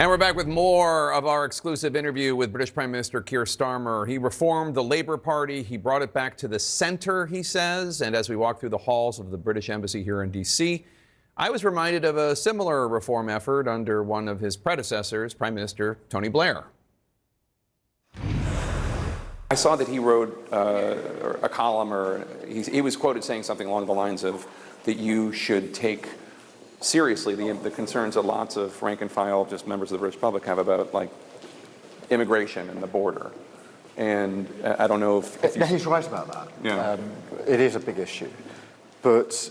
And we're back with more of our exclusive interview with British Prime Minister Keir Starmer. He reformed the Labour Party. He brought it back to the centre, he says. And as we walk through the halls of the British Embassy here in D.C., I was reminded of a similar reform effort under one of his predecessors, Prime Minister Tony Blair. I saw that he wrote a column, or he was quoted saying something along the lines of that you should take seriously the concerns that lots of rank and file, just members of the British public, have about like immigration and the border. And I don't know if you... He's right about that. Yeah. It is a big issue. But,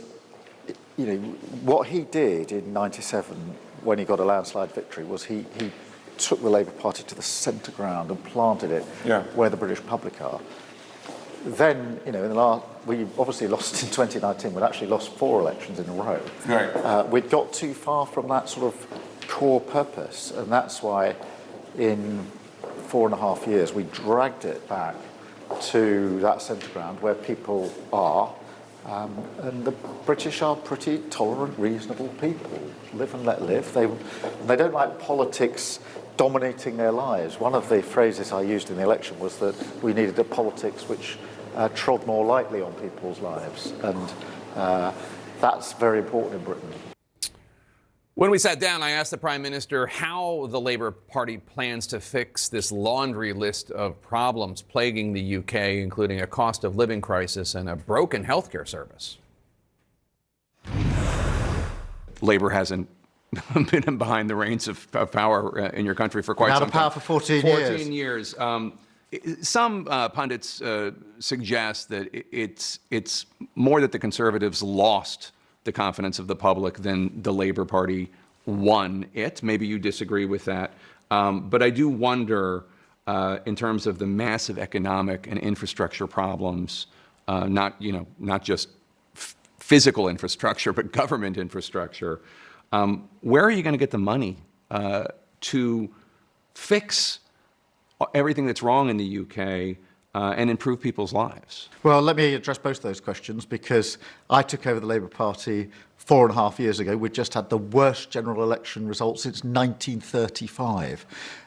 you know, what he did in '97 when he got a landslide victory was he took the Labour Party to the centre ground and planted it where the British public are. Then, you know, we obviously lost in 2019. We'd actually lost 4 elections in a row. Right. We'd got too far from that sort of core purpose, and that's why in 4.5 years we dragged it back to that centre ground where people are. And the British are pretty tolerant, reasonable people. Live and let live. They don't like politics dominating their lives. One of the phrases I used in the election was that we needed a politics which trod more lightly on people's lives, and that's very important in Britain. When we sat down, I asked the Prime Minister how the Labour Party plans to fix this laundry list of problems plaguing the UK, including a cost of living crisis and a broken healthcare service. Labour hasn't been behind the reins of power in your country for quite some time. Out of power for 14 years. 14 years. Some pundits suggest that it's more that the Conservatives lost the confidence of the public than the Labour Party won it. Maybe you disagree with that. But I do wonder, in terms of the massive economic and infrastructure problems, not just physical infrastructure, but government infrastructure, where are you going to get the money to fix everything that's wrong in the UK and improve people's lives? Well, let me address both of those questions, because I took over the Labour Party 4.5 years ago. We'd just had the worst general election results since 1935.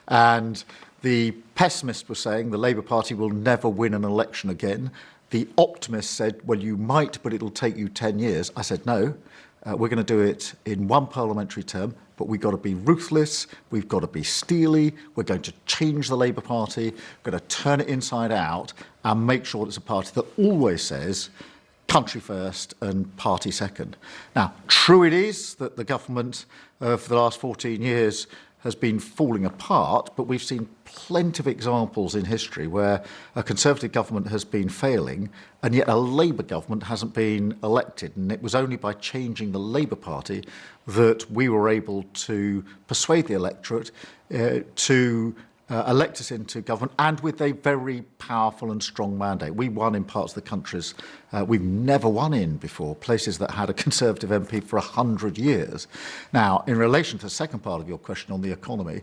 And the pessimist was saying the Labour Party will never win an election again. The optimist said, well, you might, but it'll take you 10 years. I said, no. We're going to do it in one parliamentary term, but we've got to be ruthless, we've got to be steely, we're going to change the Labour Party, we're going to turn it inside out and make sure it's a party that always says country first and party second. Now, true it is that the government for the last 14 years has been falling apart, but we've seen plenty of examples in history where a Conservative government has been failing and yet a Labour government hasn't been elected. And it was only by changing the Labour Party that we were able to persuade the electorate to elect us into government, and with a very powerful and strong mandate. We won in parts of the countries we've never won in before, places that had a Conservative MP for 100 years. Now, in relation to the second part of your question on the economy,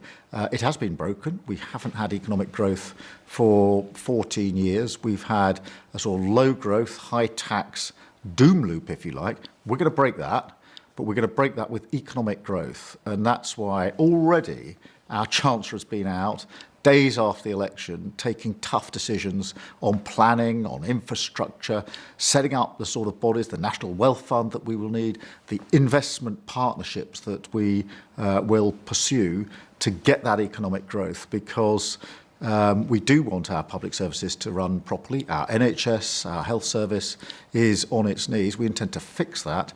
it has been broken. We haven't had economic growth for 14 years. We've had a sort of low growth, high tax doom loop, if you like. We're going to break that, but we're going to break that with economic growth. And that's why already our Chancellor has been out days after the election, taking tough decisions on planning, on infrastructure, setting up the sort of bodies, the National Wealth Fund that we will need, the investment partnerships that we will pursue to get that economic growth, because we do want our public services to run properly. Our NHS, our health service is on its knees. We intend to fix that.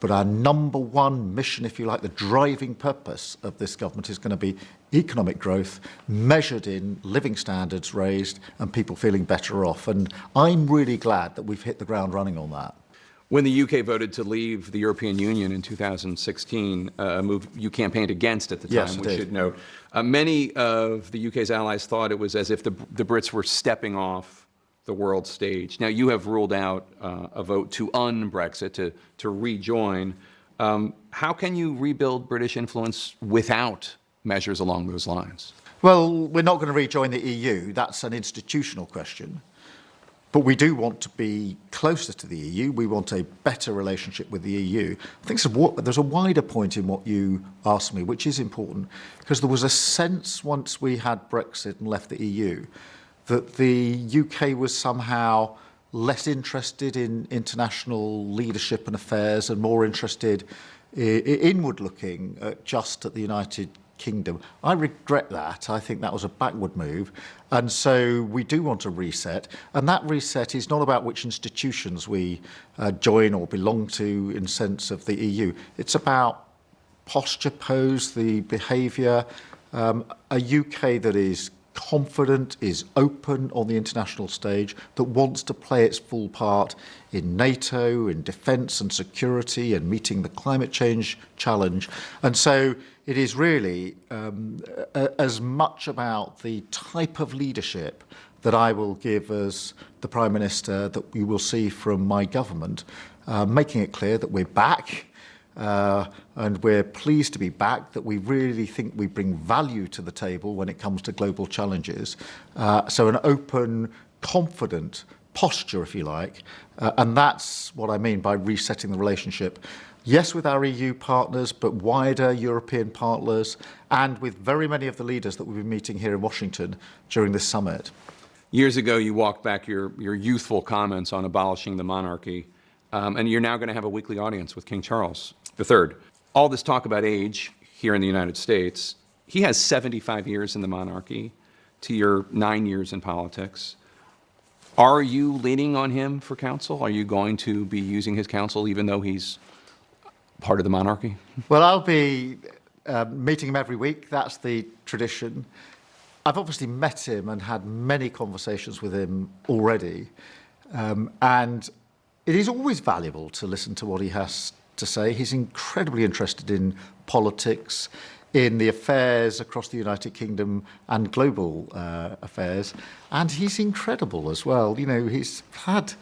But our number one mission, if you like, the driving purpose of this government is going to be economic growth measured in living standards raised and people feeling better off. And I'm really glad that we've hit the ground running on that. When the UK voted to leave the European Union in 2016, a move you campaigned against at the time, yes, we should note, many of the UK's allies thought it was as if the Brits were stepping off the world stage. Now, you have ruled out a vote to un-Brexit, to rejoin. How can you rebuild British influence without measures along those lines? Well, we're not going to rejoin the EU. That's an institutional question. But we do want to be closer to the EU. We want a better relationship with the EU. I think there's a wider point in what you asked me, which is important, because there was a sense once we had Brexit and left the EU that the UK was somehow less interested in international leadership and affairs and more interested inward looking just at the United Kingdom. I regret that. I think that was a backward move. And so we do want a reset. And that reset is not about which institutions we join or belong to in sense of the EU. It's about posture, pose, the behaviour, a UK that is confident, is open on the international stage, that wants to play its full part in NATO, in defence and security, and meeting the climate change challenge. And so it is really as much about the type of leadership that I will give as the Prime Minister that we will see from my government, making it clear that we're back. And we're pleased to be back, that we really think we bring value to the table when it comes to global challenges. So an open, confident posture, if you like. And that's what I mean by resetting the relationship. Yes, with our EU partners, but wider European partners, and with very many of the leaders that we've been meeting here in Washington during this summit. Years ago, you walked back your youthful comments on abolishing the monarchy, and you're now going to have a weekly audience with King Charles III. All this talk about age here in the United States, he has 75 years in the monarchy to your 9 years in politics. Are you leaning on him for counsel? Are you going to be using his counsel even though he's part of the monarchy? Well, I'll be meeting him every week. That's the tradition. I've obviously met him and had many conversations with him already. And it is always valuable to listen to what he has to say. He's incredibly interested in politics, in the affairs across the United Kingdom and global affairs. And he's incredible as well. You know, he's had,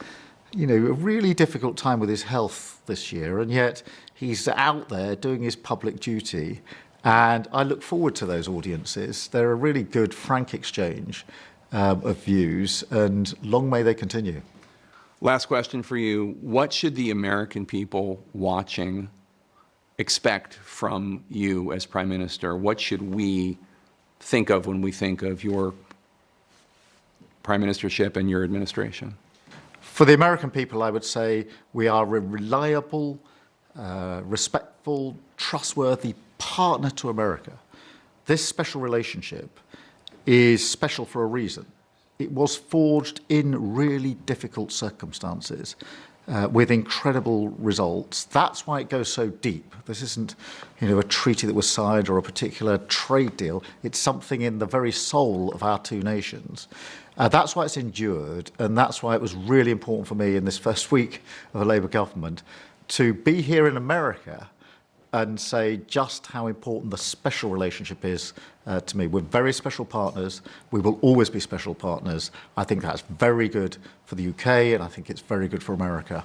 a really difficult time with his health this year, and yet he's out there doing his public duty. And I look forward to those audiences. They're a really good, frank exchange of views, and long may they continue. Last question for you. What should the American people watching expect from you as Prime Minister? What should we think of when we think of your Prime Ministership and your administration? For the American people, I would say we are a reliable, respectful, trustworthy partner to America. This special relationship is special for a reason. It was forged in really difficult circumstances with incredible results. That's why it goes so deep. This isn't, a treaty that was signed or a particular trade deal. It's something in the very soul of our two nations. That's why it's endured, and that's why it was really important for me in this first week of a Labour government to be here in America and say just how important the special relationship is to me. We're very special partners. We will always be special partners. I think that's very good for the UK, and I think it's very good for America.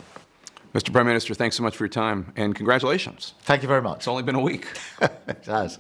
Mr. Prime Minister, thanks so much for your time, and congratulations. Thank you very much. It's only been a week. It has.